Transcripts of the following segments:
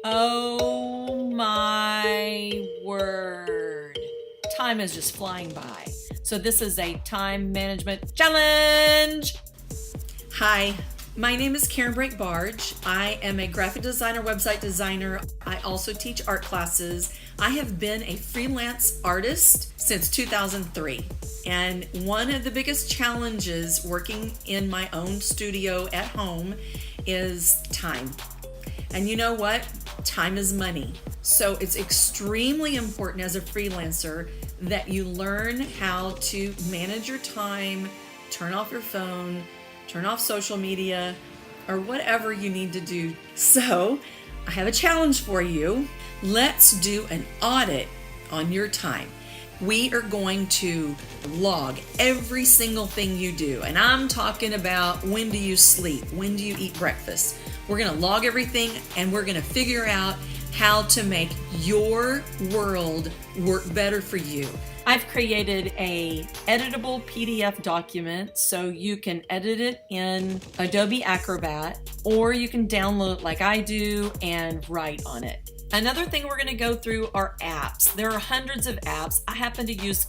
Oh my word. Time is just flying by. So this is a time management challenge. Hi, my name is Karen Brake Barge. I am a graphic designer, website designer. I also teach art classes. I have been a freelance artist since 2003. And one of the biggest challenges working in my own studio at home is time. And you know what? Time is money. So it's extremely important as a freelancer that you learn how to manage your time, turn off your phone, turn off social media, or whatever you need to do. So I have a challenge for you. Let's do an audit on your time. We are going to log every single thing you do. And I'm talking about when do you sleep? When do you eat breakfast? We're going to log everything and we're going to figure out how to make your world work better for you. I've created a editable PDF document so you can edit it in Adobe Acrobat, or you can download it like I do and write on it. Another thing we're going to go through are apps. There are hundreds of apps. I happen to use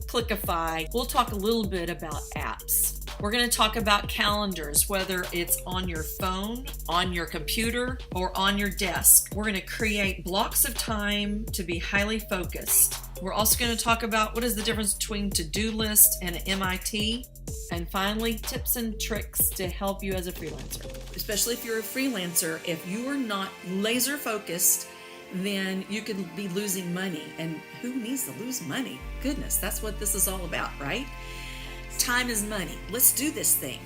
Clickify. We'll talk a little bit about apps. We're going to talk about calendars, whether it's on your phone, on your computer, or on your desk. We're going to create blocks of time to be highly focused. We're also going to talk about what is the difference between to-do list and an MIT. And finally, tips and tricks to help you as a freelancer. Especially if you're a freelancer, if you are not laser focused, then you could be losing money. And who needs to lose money? Goodness, that's what this is all about, right? Time is money. Let's do this thing.